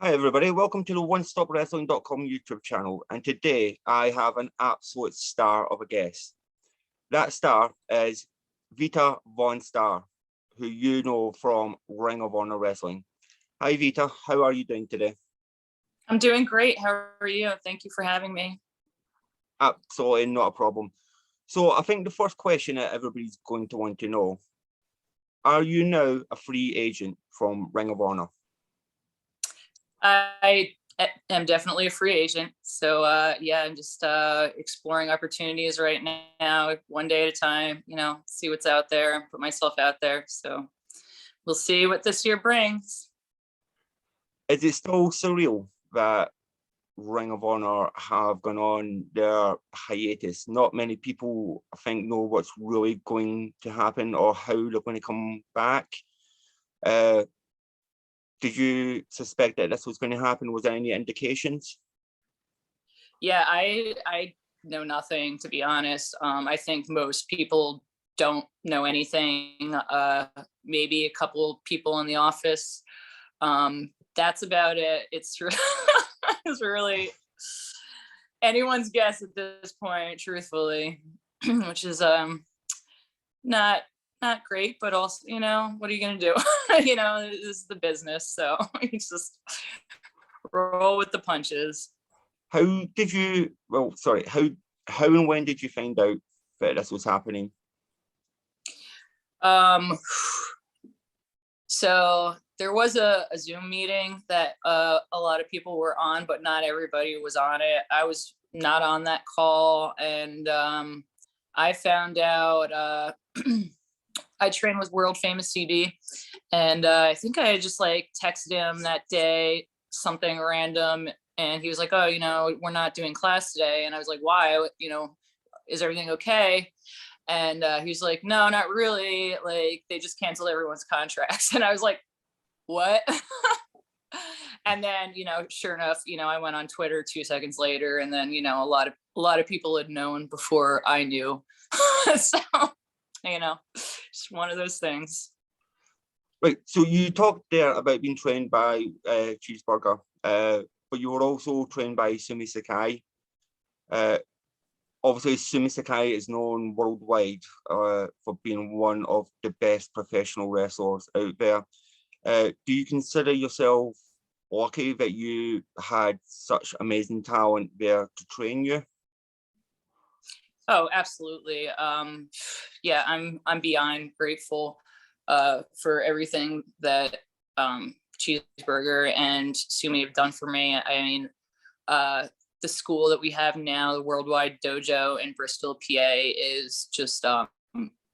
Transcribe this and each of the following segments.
Hi everybody, welcome to the OneStopWrestling.com YouTube channel, and today I have an absolute star of a guest. That star is Vita VonStarr, who you know from Ring of Honor Wrestling. Hi Vita, how are you doing today? I'm doing great. How are you? Thank you for having me. Absolutely not a problem. So I think the first question that everybody's going to want to know, are you now a free agent from Ring of Honor? I am definitely a free agent. So yeah, I'm just exploring opportunities right now, one day at a time, see what's out there, put myself out there. So we'll see what this year brings. Is it still surreal that Ring of Honor have gone on their hiatus? Not many people, I think, know what's really going to happen or how they're going to come back. Did you suspect that this was going to happen? Was there any indications? Yeah, I know nothing, to be honest. I think most people don't know anything. Maybe a couple people in the office. That's about it. It's really anyone's guess at this point, truthfully, which is not great, but also, what are you gonna do? This is the business, so you just roll with the punches. How did you, well, sorry, how and when did you find out that this was happening? So there was a Zoom meeting that a lot of people were on, but not everybody was on it. I was not on that call, and I found out I trained with world famous CD, and I think I just texted him that day something random, and he was like, "Oh, we're not doing class today," and I was like, "Why? Is everything okay?" And he was like, "No, not really. They just canceled everyone's contracts," and I was like, "What?" And then, sure enough, I went on Twitter 2 seconds later, and then, a lot of people had known before I knew. So, just one of those things. Right, so you talked there about being trained by Cheeseburger, but you were also trained by Sumie Sakai. Obviously, Sumie Sakai is known worldwide for being one of the best professional wrestlers out there. Do you consider yourself lucky that you had such amazing talent there to train you? Oh, absolutely. Yeah, I'm beyond grateful for everything that Cheeseburger and Sumie have done for me. I mean, the school that we have now, the Worldwide Dojo in Bristol, PA, is just the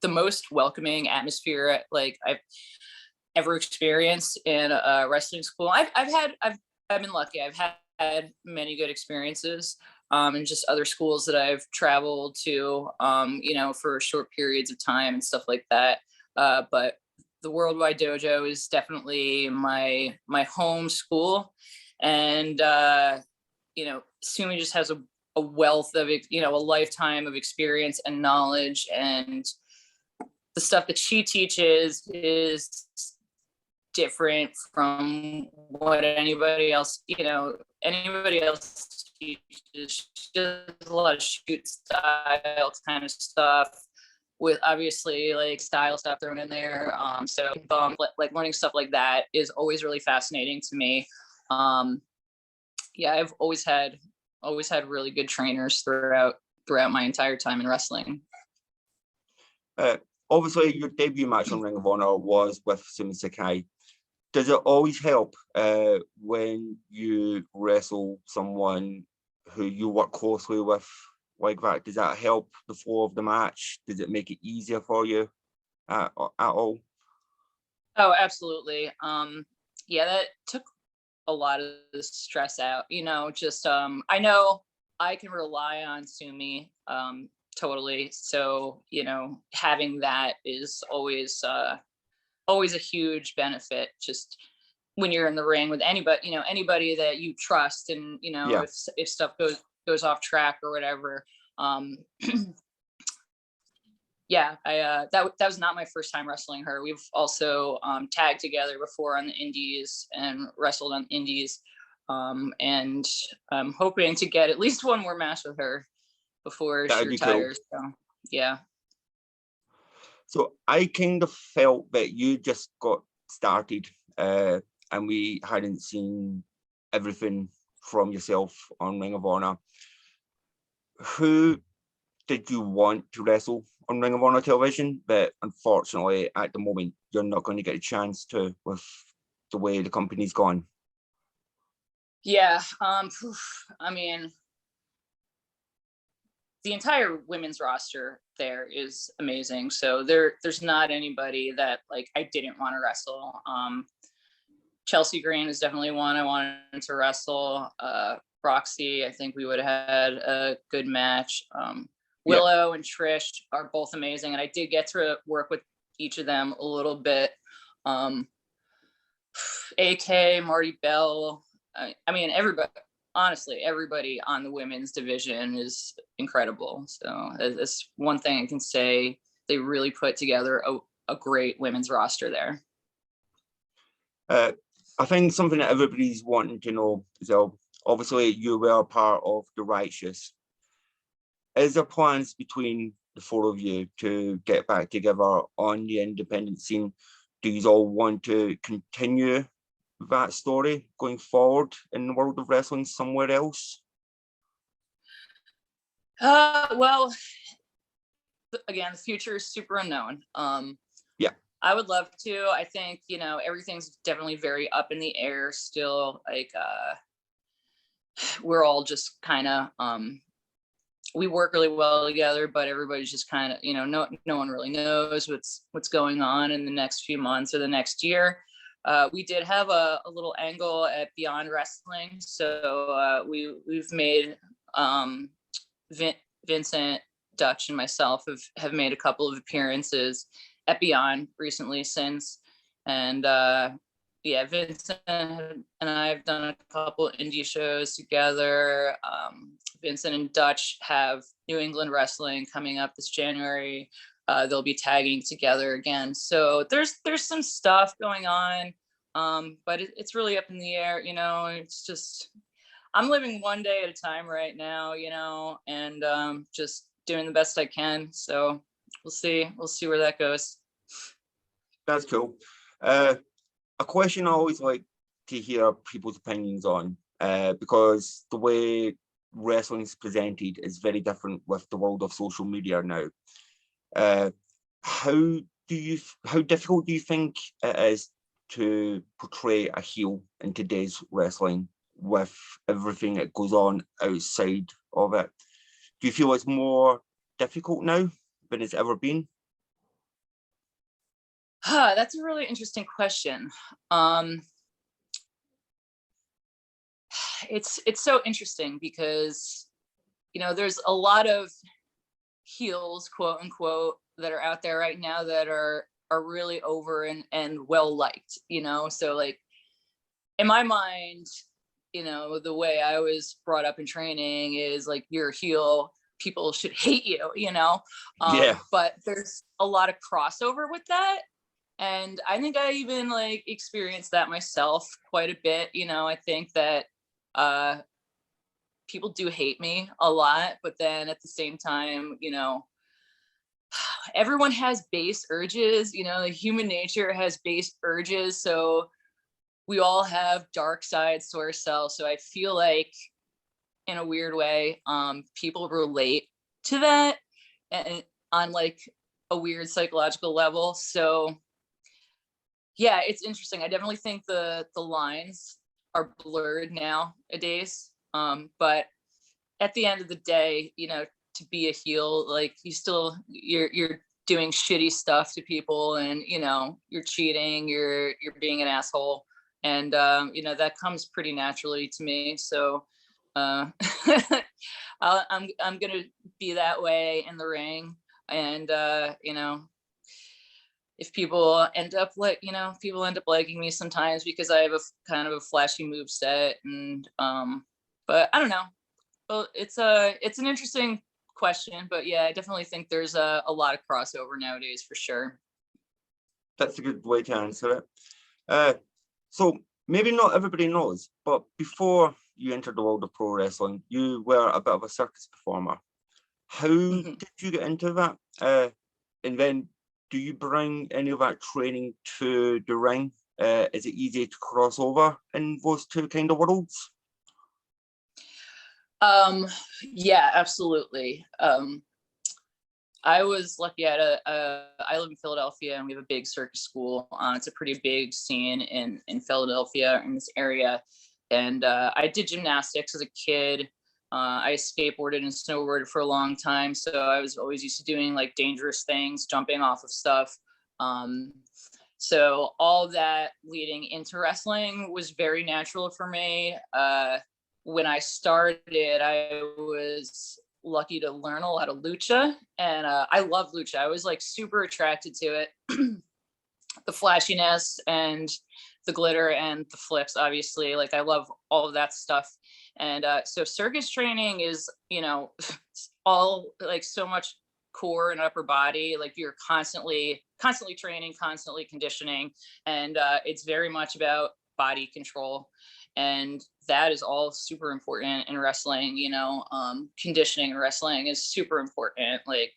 most welcoming atmosphere I've ever experienced in a wrestling school. I've been lucky. I've had many good experiences and just other schools that I've traveled to, for short periods of time and stuff like that. But the Worldwide Dojo is definitely my home school, and Sumie just has a wealth of a lifetime of experience and knowledge, and the stuff that she teaches is different from what anybody else teaches. She does a lot of shoot style kind of stuff with obviously style stuff thrown in there. So learning stuff like that is always really fascinating to me. Yeah, I've always had really good trainers throughout my entire time in wrestling. Obviously, your debut match on Ring of Honor was with Sumie Sakai. Does it always help when you wrestle someone who you work closely with like that? Does that help the flow of the match? Does it make it easier for you at all? Oh, absolutely. Yeah, that took a lot of the stress out. I know I can rely on Sumie totally. So, having that is always a huge benefit, just when you're in the ring with anybody that you trust, and Yeah. if stuff goes off track or whatever, Yeah, that was not my first time wrestling her. We've also tagged together before on the indies and wrestled on indies. And I'm hoping to get at least one more match with her before she That'd be cool. retires. So yeah. So I kind of felt that you just got started and we hadn't seen everything from yourself on Ring of Honor. Who did you want to wrestle on Ring of Honor television? But unfortunately, at the moment, you're not going to get a chance to with the way the company's gone. Yeah. I mean, the entire women's roster there is amazing. So there's not anybody that like I didn't want to wrestle. Chelsea Green is definitely one I wanted to wrestle. Roxy, I think we would have had a good match. Willow and Trish are both amazing, and I did get to work with each of them a little bit. AK, Marty Bell, I mean, everybody, honestly, everybody on the women's division is incredible. So that's one thing I can say. They really put together a great women's roster there. I think something that everybody's wanting to know is, obviously you were part of the Righteous. Is there plans between the four of you to get back together on the independent scene? Do you all want to continue that story going forward in the world of wrestling somewhere else? Well, again, the future is super unknown. Yeah, I would love to. I think, you know, everything's definitely very up in the air still. Like, we're all just kind of, we work really well together, but everybody's just kind of, you know, no one really knows what's going on in the next few months or the next year. We did have a little angle at Beyond Wrestling. So we've made, Vincent, Dutch, and myself have made a couple of appearances at Beyond recently since. And yeah, Vincent and I have done a couple indie shows together. Vincent and Dutch have New England Wrestling coming up this January. They'll be tagging together again. So there's some stuff going on, but it's really up in the air. You know, it's just, I'm living one day at a time right now, you know, and just doing the best I can. So we'll see where that goes. That's cool. A question I always like to hear people's opinions on, because the way wrestling is presented is very different with the world of social media now. How difficult do you think it is to portray a heel in today's wrestling with everything that goes on outside of it? Do you feel it's more difficult now than it's ever been? That's a really interesting question. It's so interesting because, you know, there's a lot of heels, quote unquote, that are out there right now that are really over and well liked, you know. So like in my mind, you know, the way I was brought up in training is like, you're a heel, people should hate you, you know. Yeah. But there's a lot of crossover with that. And I think I even like experienced that myself quite a bit. You know, I think that people do hate me a lot, but then at the same time, you know, everyone has base urges, you know, human nature has base urges. So we all have dark sides to ourselves. So I feel like in a weird way, people relate to that and on like a weird psychological level. So yeah, it's interesting. I definitely think the lines are blurred nowadays. But at the end of the day, you know, to be a heel, like you're doing shitty stuff to people, and you know, you're cheating, you're being an asshole, and you know, that comes pretty naturally to me. So I'm gonna be that way in the ring, and you know, if people end up liking me sometimes because I have a kind of a flashy move set, and but I don't know. Well, it's an interesting question, but yeah, I definitely think there's a lot of crossover nowadays for sure. That's a good way to answer it. So maybe not everybody knows, but before you entered the world of pro wrestling, you were a bit of a circus performer. How did you get into that? And then do you bring any of that training to the ring? Is it easy to cross over in those two kind of worlds? Yeah, absolutely. I was lucky. I live in Philadelphia, and we have a big circus school. It's a pretty big scene in Philadelphia, in this area. And I did gymnastics as a kid. I skateboarded and snowboarded for a long time, so I was always used to doing like dangerous things, jumping off of stuff. So all that leading into wrestling was very natural for me. When I started, I was lucky to learn a lot of lucha, and I love lucha. I was like super attracted to it. The flashiness and the glitter and the flips, obviously, like I love all of that stuff. And so circus training is, you know, all like so much core and upper body, like you're constantly training, constantly conditioning, and it's very much about body control. And that is all super important in wrestling. You know, conditioning in wrestling is super important, like,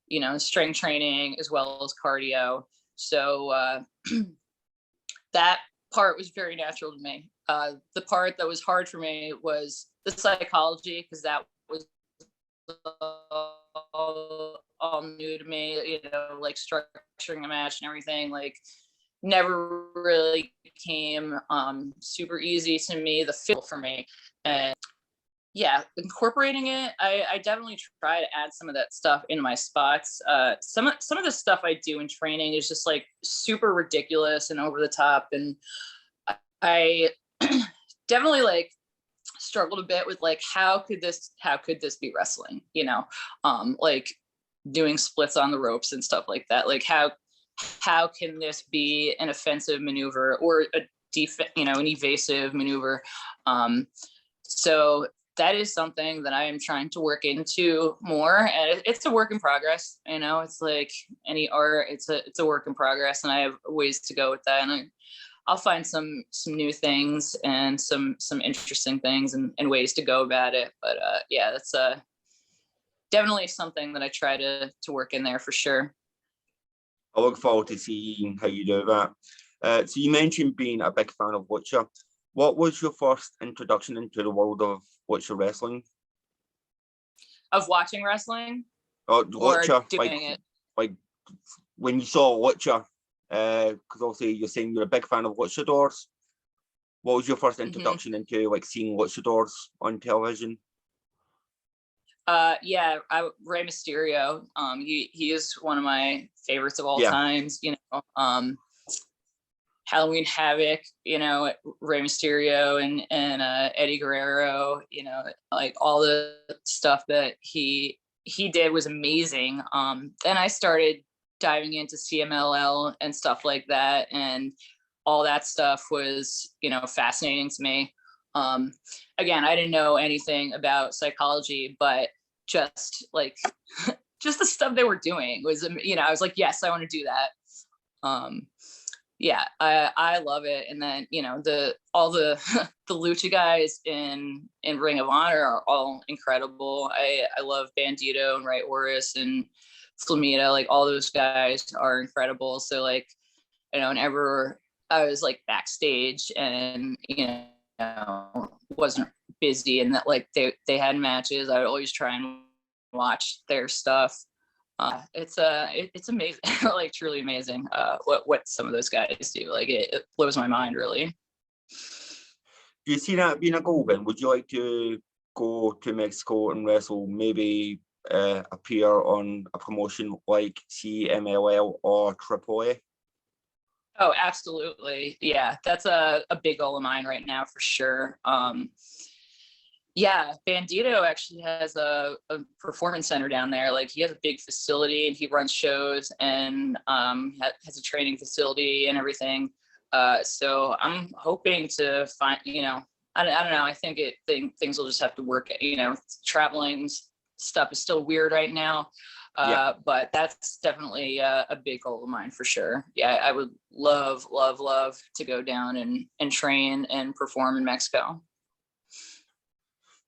you know, strength training as well as cardio. So that part was very natural to me. The part that was hard for me was the psychology, because that was all new to me, you know, like structuring a match and everything, like never really came super easy to me, the feel for me. And yeah, incorporating it, I definitely try to add some of that stuff into my spots. Some of the stuff I do in training is just like super ridiculous and over the top, and I definitely like struggled a bit with like how could this be wrestling, you know, like doing splits on the ropes and stuff like that. Like how can this be an offensive maneuver or an evasive maneuver? So that is something that I am trying to work into more, and it's a work in progress. You know, it's like any art; it's a work in progress, and I have ways to go with that. And I'll find some new things and some interesting things and ways to go about it. But yeah, that's definitely something that I try to work in there for sure. I look forward to seeing how you do that. So you mentioned being a big fan of lucha. What was your first introduction into the world of lucha wrestling? Of watching wrestling? Or lucha, doing it? Like when you saw lucha, because obviously you're saying you're a big fan of luchadors. What was your first introduction into like seeing luchadors on television? Yeah, Rey Mysterio. He is one of my favorites of all times. You know, Halloween Havoc. You know, Rey Mysterio and Eddie Guerrero. You know, like all the stuff that he did was amazing. Then I started diving into CMLL and stuff like that, and all that stuff was, you know, fascinating to me. Again, I didn't know anything about psychology, but just like just the stuff they were doing was, you know, I was like, yes, I want to do that. Yeah, I love it. And then, you know, all the the lucha guys in Ring of Honor are all incredible. I love Bandito and Ray Oris and Flamita, like all those guys are incredible. So like, you know, whenever I was like backstage and, you know, wasn't busy and that like they had matches, I would always try and watch their stuff. It's amazing, like truly amazing what some of those guys do. Like it blows my mind, really. Do you see that being a goal then? Would you like to go to Mexico and wrestle, maybe appear on a promotion like CMLL or AAA? Oh, absolutely. Yeah, that's a big goal of mine right now for sure. Yeah, Bandito actually has a performance center down there. Like he has a big facility and he runs shows and has a training facility and everything. So I'm hoping to find, you know, I don't know. I think things will just have to work. You know, traveling's stuff is still weird right now. Yeah. But that's definitely a big goal of mine for sure. Yeah, I would love to go down and train and perform in Mexico.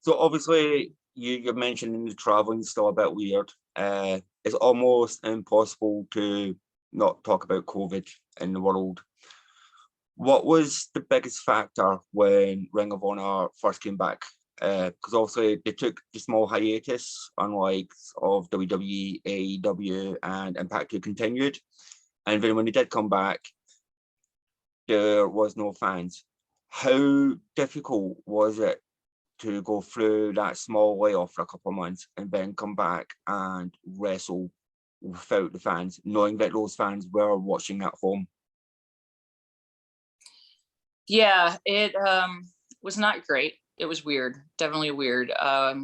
So obviously you're mentioning the traveling is still a bit weird. It's almost impossible to not talk about COVID in the world. What was the biggest factor when Ring of Honor first came back? Because obviously they took the small hiatus, unlike of WWE, AEW, and Impact, who continued. And then when they did come back, there was no fans. How difficult was it to go through that small layoff for a couple of months and then come back and wrestle without the fans, knowing that those fans were watching at home? Yeah, it was not great. It was weird, definitely weird. I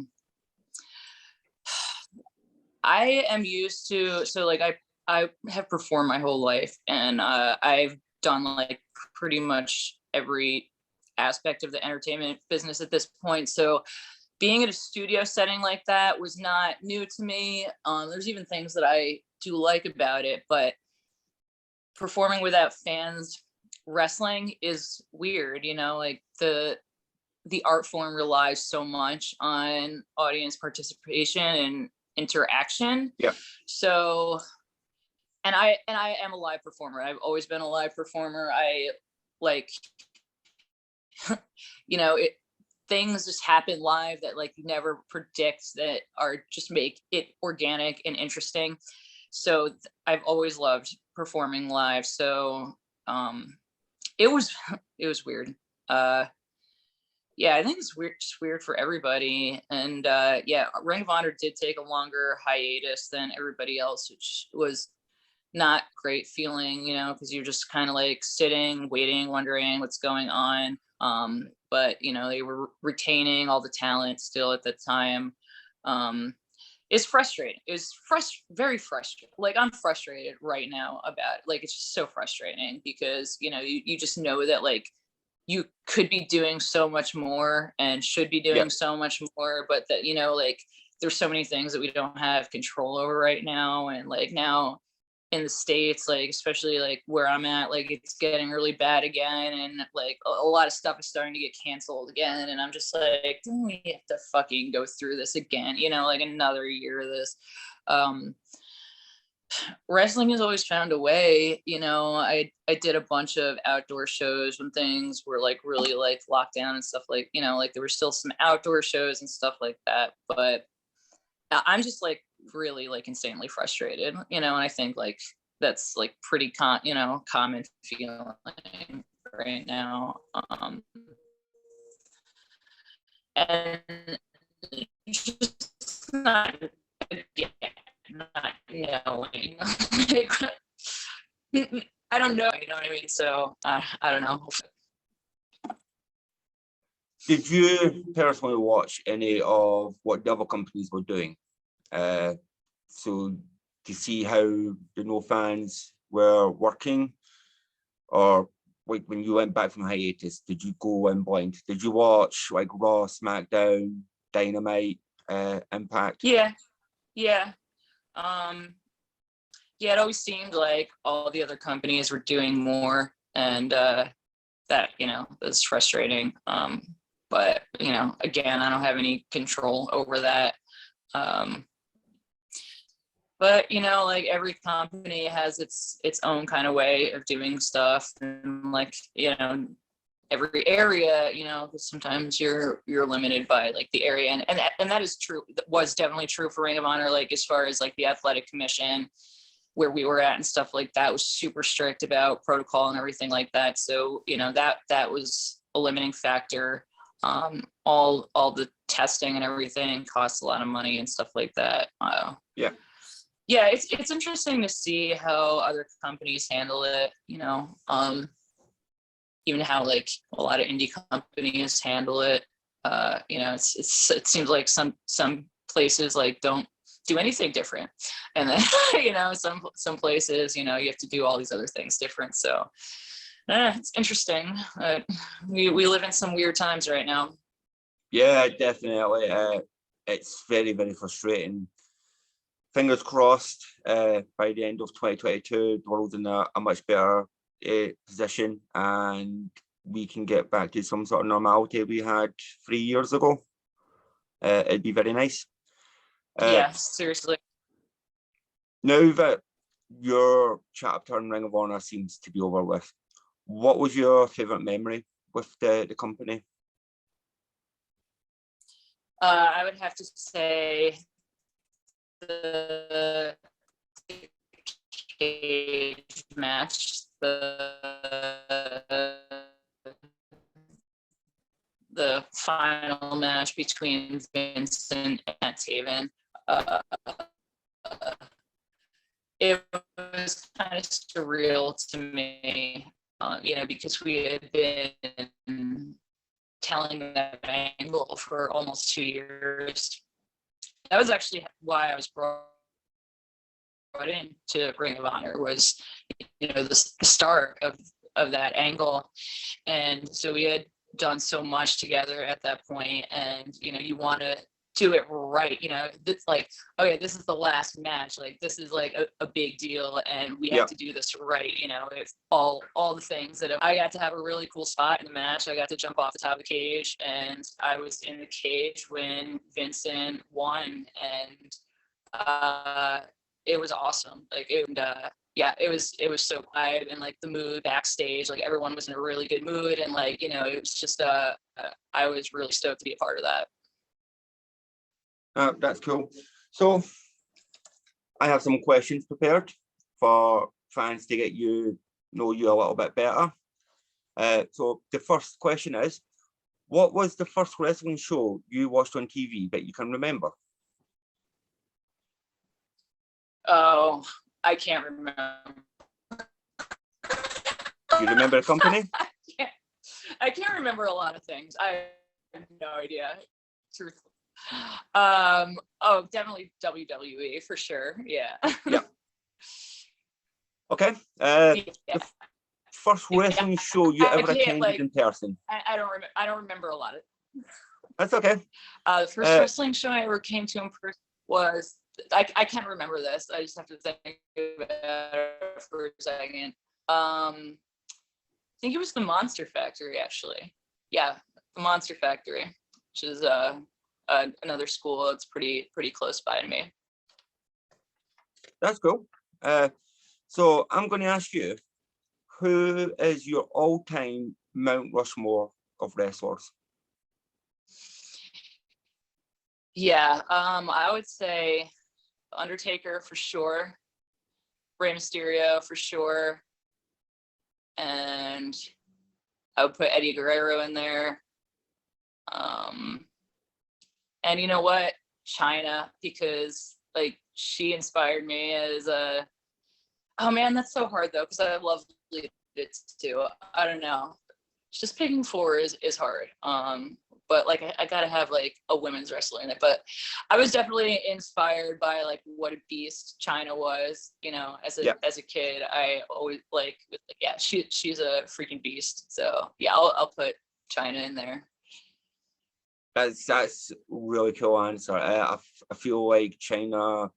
am used to, so like I have performed my whole life, and I've done like pretty much every aspect of the entertainment business at this point. So being in a studio setting like that was not new to me. There's even things that I do like about it, but performing without fans, wrestling is weird, you know, like the art form relies so much on audience participation and interaction. Yeah. So, and I am a live performer. I've always been a live performer. I like, you know, things just happen live that like you never predict, that are just make it organic and interesting. So I've always loved performing live. So it was weird. Yeah, I think it's weird, just weird for everybody. And yeah, Ring of Honor did take a longer hiatus than everybody else, which was not great feeling, you know, because you're just kind of like sitting, waiting, wondering what's going on. But you know, they were retaining all the talent still at the time. It's frustrating. It's very frustrating. Like I'm frustrated right now about it. Like it's just so frustrating because you know you just know that like you could be doing so much more and should be doing so much more, but that, you know, like there's so many things that we don't have control over right now. And like now in the States, like, especially like where I'm at, like it's getting really bad again. And like a lot of stuff is starting to get canceled again. And I'm just like, do we have to fucking go through this again? You know, like another year of this. Wrestling has always found a way. You know, I did a bunch of outdoor shows when things were like really like locked down and stuff, like, you know, like there were still some outdoor shows and stuff like that, but I'm just like really like insanely frustrated, you know, and I think like that's like pretty common feeling right now. And just not again, not knowing. I don't know, you know what I mean? So I don't know. Did you personally watch any of what the other companies were doing? So to see how the no fans were working, or like when you went back from hiatus, did you go in blind? Did you watch like Raw, SmackDown, Dynamite, Impact? Yeah. Yeah, it always seemed like all the other companies were doing more, and that, you know, was frustrating. But you know, again, I don't have any control over that. But you know, like every company has its own kind of way of doing stuff, and like, you know, every area, you know, sometimes you're limited by like the area, and that is true. That was definitely true for Ring of Honor. Like as far as like the athletic commission where we were at and stuff like that was super strict about protocol and everything like that. So you know, that was a limiting factor. All the testing and everything costs a lot of money and stuff like that. Yeah, it's interesting to see how other companies handle it, you know, even how like a lot of indie companies handle it. You know, it seems like some places like don't do anything different, and then you know, some places, you know, you have to do all these other things different. So it's interesting. We live in some weird times right now. Yeah, definitely. it's very, very frustrating. Fingers crossed, by the end of 2022, the world's in a much better position and we can get back to some sort of normality we had 3 years ago. It'd be very nice. Yeah, seriously. Now that your chapter in Ring of Honor seems to be over with, what was your favorite memory with the company? I would have to say the cage match, the final match between Vincent and Taven. It was kind of surreal to me, because we had been telling that angle for almost 2 years. That was actually why I was brought into Ring of Honor, was the start of that angle. And so we had done so much together at that point, and you want to do it right. It's like, okay, this is the last match, like this is like a big deal and we have to do this right. It's all the things that I got to have a really cool spot in the match. I got to jump off the top of the cage and I was in the cage when Vincent won, and it was awesome. It was so quiet, and like the mood backstage, like everyone was in a really good mood, and it was just I was really stoked to be a part of that. That's cool. So I have some questions prepared for fans to get know you a little bit better. So the first question is, what was the first wrestling show you watched on TV that you can remember? Oh, I can't remember. Do you remember the company? I can't remember a lot of things. I have no idea. Truthfully. Oh, definitely WWE for sure. Yeah. Yeah. Okay. The first wrestling show you ever attended in person? I don't remember a lot of it. That's okay. The first wrestling show I ever came to in person was, I can't remember this. I just have to think about it for a second. I think it was the Monster Factory, actually. Yeah, the Monster Factory, which is another school. It's pretty close by to me. That's cool. So I'm going to ask you, who is your all-time Mount Rushmore of wrestlers? Yeah, I would say Undertaker for sure, Rey Mysterio for sure, and I would put Eddie Guerrero in there. And you know what? Chyna, because like she inspired me as a, oh man, that's so hard though, because I love it too. I don't know. Just picking four is hard. But like I gotta have like a women's wrestler in it. But I was definitely inspired by like what a beast Chyna was, as a kid. I always she's a freaking beast. So yeah, I'll put Chyna in there. That's really cool answer. I feel like Chyna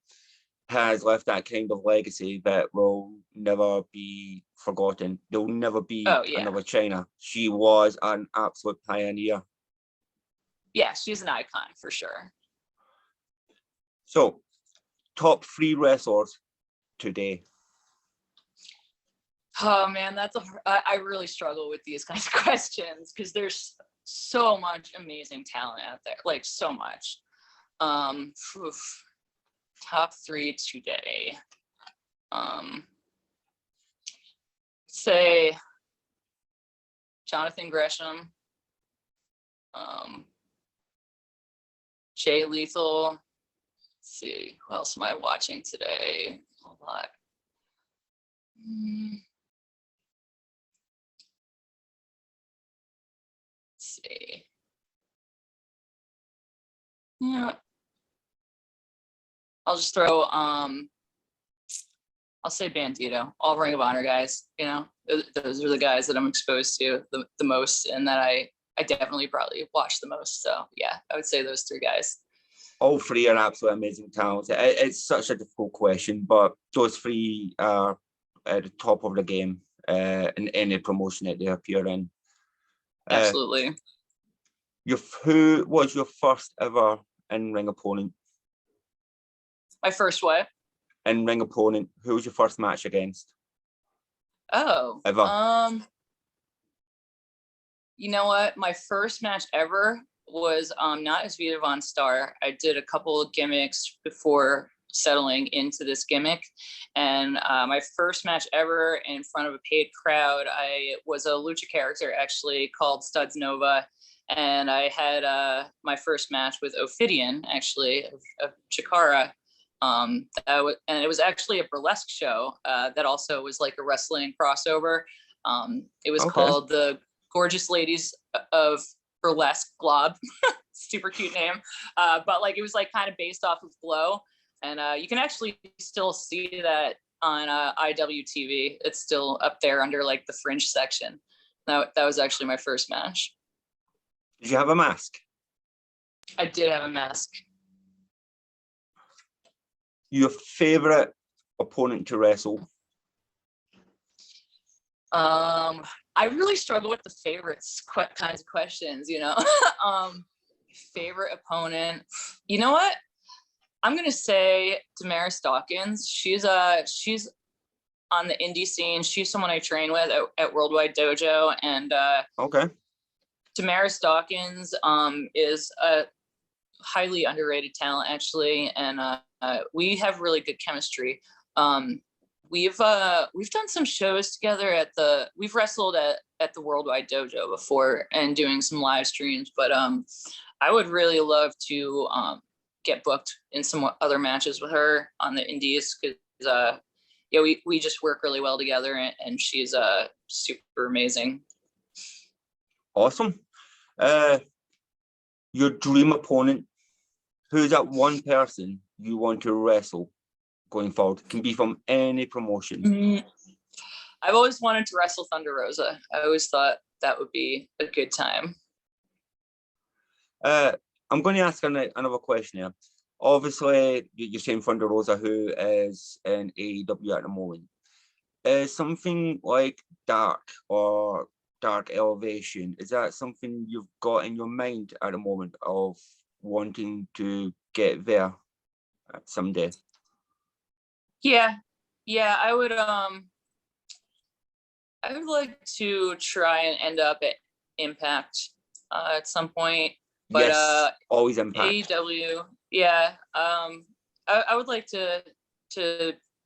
has left that kind of legacy that will never be forgotten. There'll never be another Chyna. She was an absolute pioneer. Yeah, she's an icon for sure. So, top 3 wrestlers today. Oh man, I really struggle with these kinds of questions because there's so much amazing talent out there, like so much. Top 3 today. Say Jonathan Gresham, Jay Lethal. Let's see, who else am I watching today? A lot. Let's see. Yeah. I'll just throw I'll say Bandito, all Ring of Honor guys. Those are the guys that I'm exposed to the most, and that I definitely probably watch the most. So yeah, I would say those 3 guys. All three are absolutely amazing talents. It's such a difficult question, but those three are at the top of the game in any promotion that they appear in. Absolutely. Who was your first ever in-ring opponent? My first what? In-ring opponent. Who was your first match against? Oh, Ever? You know what? My first match ever was not as Vita VonStarr. I did a couple of gimmicks before settling into this gimmick, and my first match ever in front of a paid crowd, I was a lucha character actually called Studs Nova, and I had my first match with Ophidian actually of Chikara. And it was actually a burlesque show that also was like a wrestling crossover. It was called the Gorgeous Ladies of Burlesque Glob. Super cute name. But like it was like kind of based off of Glow. And you can actually still see that on IWTV. It's still up there under like the fringe section. That was actually my first match. Did you have a mask? I did have a mask. Your favorite opponent to wrestle? I really struggle with the favorites kinds of questions, you know. Favorite opponent. You know what? I'm gonna say Damaris Dawkins. She's on the indie scene. She's someone I train with at Worldwide Dojo, and Damaris Dawkins is a highly underrated talent actually, and we have really good chemistry. We've done some shows together we've wrestled at the Worldwide Dojo before and doing some live streams, but I would really love to get booked in some other matches with her on the indies, because we just work really well together, and she's super amazing. Awesome. Your dream opponent, who's that one person you want to wrestle going forward? It can be from any promotion. I've always wanted to wrestle Thunder Rosa. I always thought that would be a good time. I'm going to ask another question here. Obviously, you're saying Thunder Rosa, who is in AEW at the moment. Is something like Dark or Dark Elevation, is that something you've got in your mind at the moment of wanting to get there someday? Yeah, I would like to try and end up at Impact at some point. But yes, always Impact. AEW, yeah. I would like to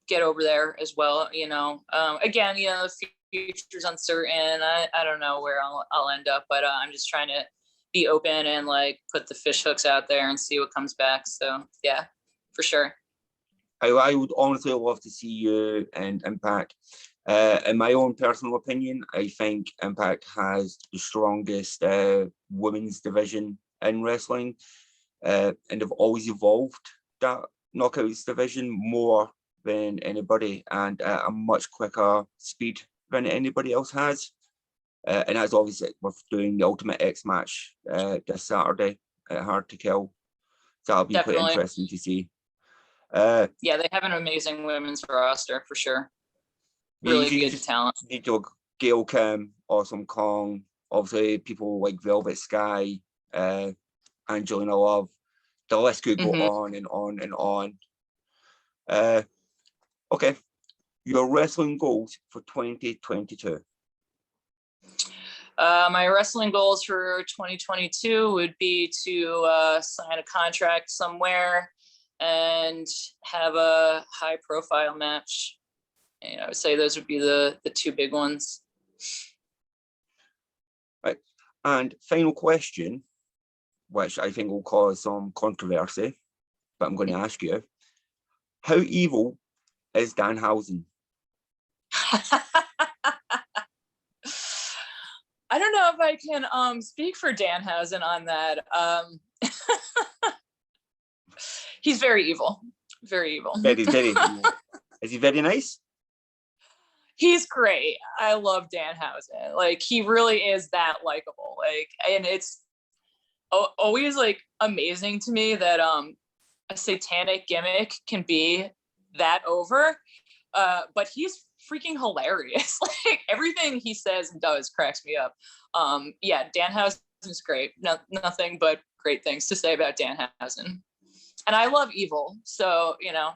get over there as well, you know. Again, you know, the future's uncertain. I don't know where I'll end up, but I'm just trying to be open and like put the fish hooks out there and see what comes back. So yeah, for sure. I would honestly love to see you and Impact. In my own personal opinion, I think Impact has the strongest women's division in wrestling, and they've always evolved that knockouts division more than anybody, and at a much quicker speed than anybody else has. And that's obviously with doing the Ultimate X match this Saturday at Hard to Kill. So that'll be quite interesting to see. Yeah, they have an amazing women's roster for sure. Really good talent. Need to Gail Kim, Awesome Kong, obviously people like Velvet Sky, Angelina Love. The list could go on and on and on. Okay, your wrestling goals for 2022. My wrestling goals for 2022 would be to sign a contract somewhere and have a high profile match. And I would say those would be the two big ones. Right. And final question, which I think will cause some controversy, but I'm going to ask you, how evil is Danhausen? I don't know if I can speak for Danhausen on that. He's very evil. Very evil. Very evil. Is he very nice? He's great. I love Danhausen. Like, he really is that likable. Like, and it's always like amazing to me that a satanic gimmick can be that over. But he's freaking hilarious. Like everything he says and does cracks me up. Yeah, Danhausen's great. Nothing but great things to say about Danhausen. And I love evil, so you know.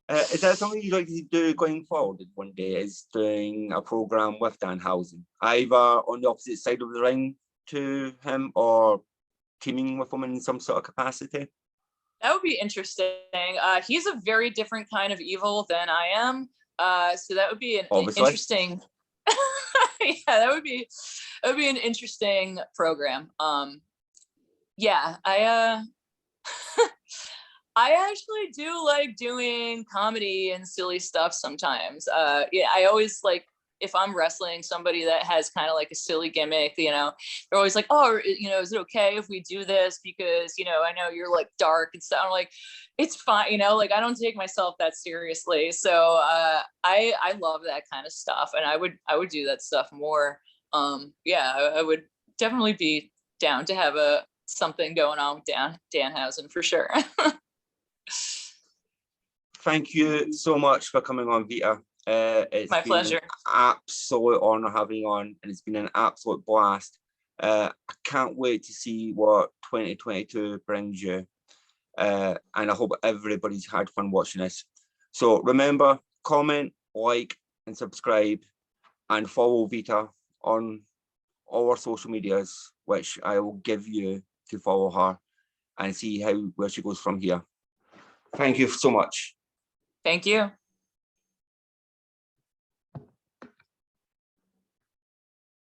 Is that something you'd like to do going forward one day, is doing a program with Danhausen, either on the opposite side of the ring to him or teaming with him in some sort of capacity? That would be interesting. He's a very different kind of evil than I am. So that would be an interesting. Yeah, that would be an interesting program. Yeah, I actually do like doing comedy and silly stuff sometimes. Yeah, I always like, if I'm wrestling somebody that has kind of like a silly gimmick, you know, they're always like, oh, you know, is it okay if we do this? Because, you know, I know you're like dark and stuff. I'm like, it's fine. You know, like I don't take myself that seriously. So I love that kind of stuff. And I would do that stuff more. Yeah, I would definitely be down to have something going on with Danhausen for sure. Thank you so much for coming on, Vita. It's my been pleasure. An absolute honor having you on, and it's been an absolute blast. I can't wait to see what 2022 brings you, and I hope everybody's had fun watching this. So remember, comment, like, and subscribe, and follow Vita on all our social medias, which I will give you to follow her and see where she goes from here. Thank you so much. Thank you.